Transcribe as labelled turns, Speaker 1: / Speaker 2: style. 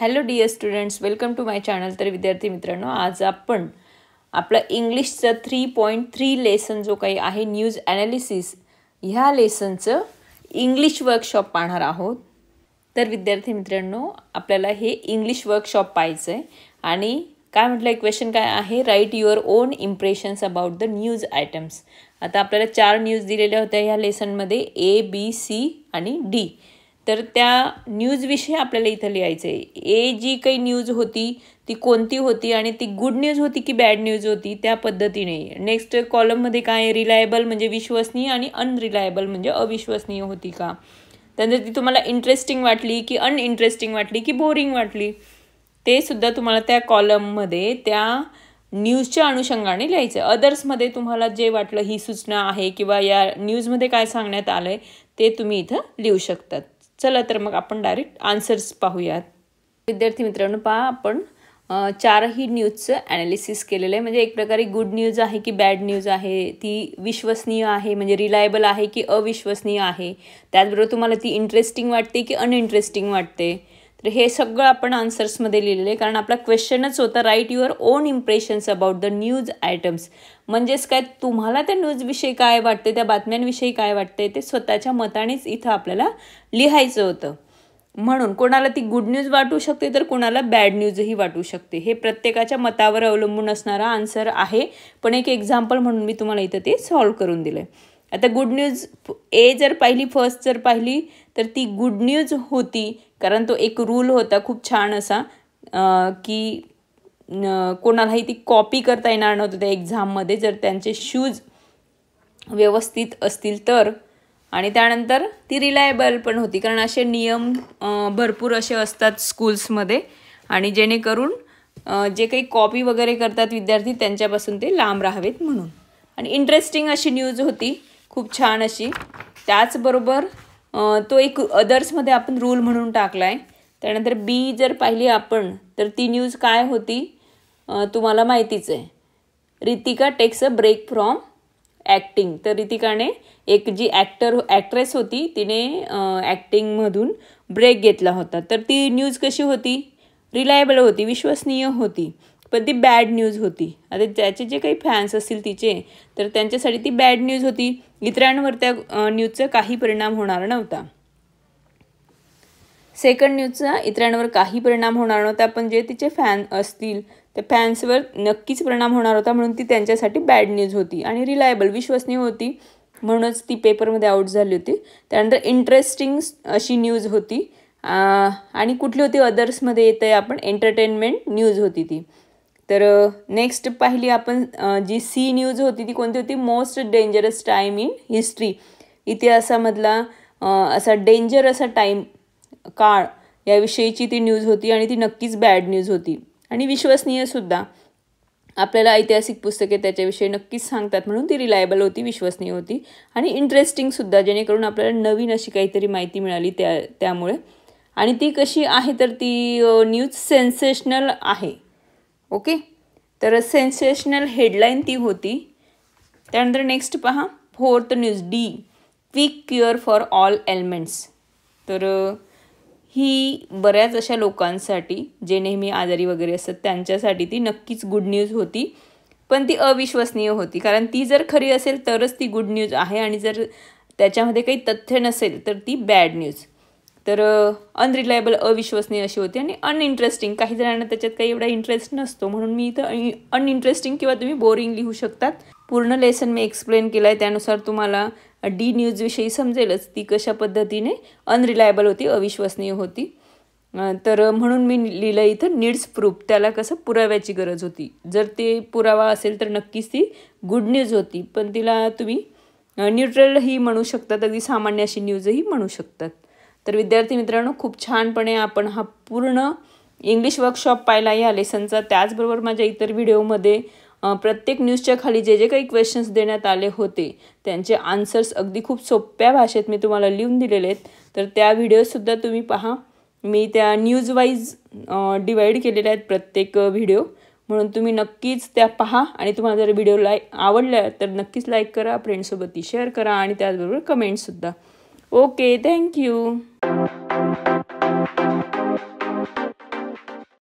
Speaker 1: Hello dear students, welcome to my channel. तर विद्यार्थी मित्रांनो, आज आपण आपला इंग्लिशचा 3.3 लेसन जो काही आहे न्यूज ॲनालिसिस, ह्या लेसनचं इंग्लिश वर्कशॉप पाहणार आहोत. तर विद्यार्थी मित्रांनो, आपल्याला हे इंग्लिश वर्कशॉप पाहायचं आहे आणि काय म्हटलं आहे, क्वेश्चन काय आहे, write your own impressions about the news items. आता आपल्याला 4 न्यूज दिलेल्या होत्या ह्या लेसनमध्ये, ए, बी, सी आणि डी. तर त्या न्यूजविषयी आपल्याला इथं लिहायचं आहे. ए जी काही न्यूज होती ती कोणती होती आणि ती गुड न्यूज होती की बॅड न्यूज होती, त्या पद्धतीने. नेक्स्ट कॉलममध्ये काय, रिलायबल म्हणजे विश्वसनीय आणि अनरिलायबल म्हणजे अविश्वसनीय होती का. त्यानंतर ती तुम्हाला इंटरेस्टिंग वाटली की अनइंटरेस्टिंग वाटली की बोरिंग वाटली, ते सुद्धा तुम्हाला त्या कॉलममध्ये त्या न्यूजच्या अनुषंगाने लिहायचं आहे. अदर्समध्ये तुम्हाला जे वाटलं ही सूचना आहे किंवा या न्यूजमध्ये काय सांगण्यात आलं आहे ते तुम्ही इथं लिहू शकतात. चला तर मग आपण डायरेक्ट आन्सर्स पाहूयात. विद्यार्थी मित्रांनो, पहा, आपण 4ही न्यूजचं ॲनालिसिस केलेलं आहे. म्हणजे एक प्रकारे गुड न्यूज आहे की बॅड न्यूज आहे, ती विश्वसनीय आहे म्हणजे रिलायबल आहे की अविश्वसनीय आहे, त्याचबरोबर तुम्हाला ती इंटरेस्टिंग वाटते की अनइंटरेस्टिंग वाटते. तर हे सगळं आपण आन्सर्समध्ये लिहिलेलं आहे, कारण आपला क्वेश्चनच होता write your own impressions about the news items. म्हणजेच काय, तुम्हाला त्या न्यूजविषयी काय वाटते, त्या बातम्यांविषयी काय वाटते, ते स्वतःच्या मतानेच इथं आपल्याला लिहायचं होतं. म्हणून कोणाला ती गुड न्यूज वाटू शकते तर कोणाला बॅड न्यूजही वाटू शकते. हे प्रत्येकाच्या मतावर अवलंबून असणारा आन्सर आहे, पण एक एक्झाम्पल म्हणून मी तुम्हाला इथं ते सॉल्व करून दिलं आहे. आता गुड न्यूज ए जर पाहिली, फर्स्ट जर पाहिली तर ती गुड न्यूज होती, कारण तो एक रूल होता खूप छान असा की कोणालाही ती कॉपी करता येणार नव्हतं त्या एक्झाममध्ये जर त्यांचे शूज व्यवस्थित असतील तर. आणि त्यानंतर ती रिलायबल पण होती, कारण असे नियम भरपूर असे असतात स्कूल्समध्ये, आणि जेणेकरून जे काही कॉपी वगैरे करतात विद्यार्थी त्यांच्यापासून ते लांब राहावेत म्हणून. आणि इंटरेस्टिंग अशी न्यूज होती, खूप छान अशी. त्याचबरोबर तो एक अदर्समध्ये आपण रूल म्हणून टाकला आहे. त्यानंतर बी जर पाहिली आपण तर ती न्यूज काय होती तुम्हाला माहितीच आहे, Ritika takes a break from acting. तर रितिकाने, एक जी ॲक्ट्रेस होती, तिने ॲक्टिंगमधून ब्रेक घेतला होता. तर ती न्यूज कशी होती, रिलायबल होती, विश्वसनीय होती, पण ती बॅड न्यूज होती. आता त्याचे जे काही फॅन्स असतील तिचे, तर त्यांच्यासाठी ती बॅड न्यूज होती. इतरांवर त्या न्यूजचा काही परिणाम होणार नव्हता. सेकंड न्यूजचा इतरांवर काही परिणाम होणार नव्हता, पण जे तिचे फॅन असतील त्या फॅन्सवर नक्कीच परिणाम होणार होता, म्हणून ती त्यांच्यासाठी बॅड न्यूज होती. आणि रिलायबल, विश्वसनीय होती, म्हणूनच ती पेपरमध्ये आउट झाली होती. त्यानंतर इंटरेस्टिंग अशी न्यूज होती. आणि कुठली होती, अदर्समध्ये येतं आहे आपण, एंटरटेनमेंट न्यूज होती ती. तर नेक्स्ट पाहिली आपण जी सी न्यूज होती ती कोणती होती, most dangerous time in history. इतिहासामधला असा डेंजर असा टाईम, काळ, याविषयीची ती न्यूज होती आणि ती नक्कीच बॅड न्यूज होती. आणि विश्वसनीयसुद्धा, आपल्याला ऐतिहासिक पुस्तके त्याच्याविषयी नक्कीच सांगतात म्हणून ती रिलायबल होती, विश्वसनीय होती. आणि इंटरेस्टिंगसुद्धा, जेणेकरून आपल्याला नवीन अशी काहीतरी माहिती मिळाली त्यामुळे. आणि ती कशी आहे तर ती न्यूज सेन्सेशनल आहे. ओके, तर सेन्सेशनल हेडलाईन ती होती. त्यानंतर नेक्स्ट पहा, fourth news D, quick cure for all elements. तर ही बऱ्याच अशा लोकांसाठी जे नेहमी आजारी वगैरे असतात त्यांच्यासाठी ती नक्कीच गुड न्यूज होती, पण ती अविश्वसनीय होती, कारण ती जर खरी असेल तरच ती गुड न्यूज आहे, आणि जर त्याच्यामध्ये काही तथ्य नसेल तर ती बॅड न्यूज. तर अनरिलायबल, अविश्वसनीय अशी होती. आणि अनइंटरेस्टिंग, काही जणांना त्याच्यात काही एवढा इंटरेस्ट नसतो, म्हणून मी इथं अनइंटरेस्टिंग किंवा तुम्ही बोरिंग लिहू शकतात. पूर्ण लेसन मी एक्सप्लेन केलं आहे, त्यानुसार तुम्हाला डी न्यूजविषयी समजेलच ती कशा पद्धतीने अनरिलायबल होती, अविश्वसनीय होती. तर म्हणून मी लिहिलं इथं नीड्स प्रूफ, त्याला कसं पुराव्याची गरज होती. जर ते पुरावा असेल तर नक्कीच ती गुड न्यूज होती, पण तिला तुम्ही न्यूट्रलही म्हणू शकतात, अगदी सामान्य अशी न्यूजही म्हणू शकतात. तर विद्यार्थी मित्रांनो, खूप छानपणे आपण हा पूर्ण इंग्लिश वर्कशॉप पाहिला या लेसनचा. त्याचबरोबर माझ्या इतर व्हिडिओमध्ये प्रत्येक न्यूजच्या खाली जे जे काही क्वेश्चन्स देण्यात आले होते त्यांचे आन्सर्स अगदी खूप सोप्या भाषेत मी तुम्हाला लिहून दिलेले आहेत. तर त्या व्हिडिओसुद्धा तुम्ही पहा. मी त्या न्यूज वाईज डिवाईड केलेल्या आहेत प्रत्येक व्हिडिओ, म्हणून तुम्ही नक्कीच त्या पहा. आणि तुम्हाला जर व्हिडिओ आवडल्या तर नक्कीच लाईक करा, फ्रेंड्ससोबत ती शेअर करा, आणि त्याचबरोबर कमेंट्ससुद्धा. Okay, thank you.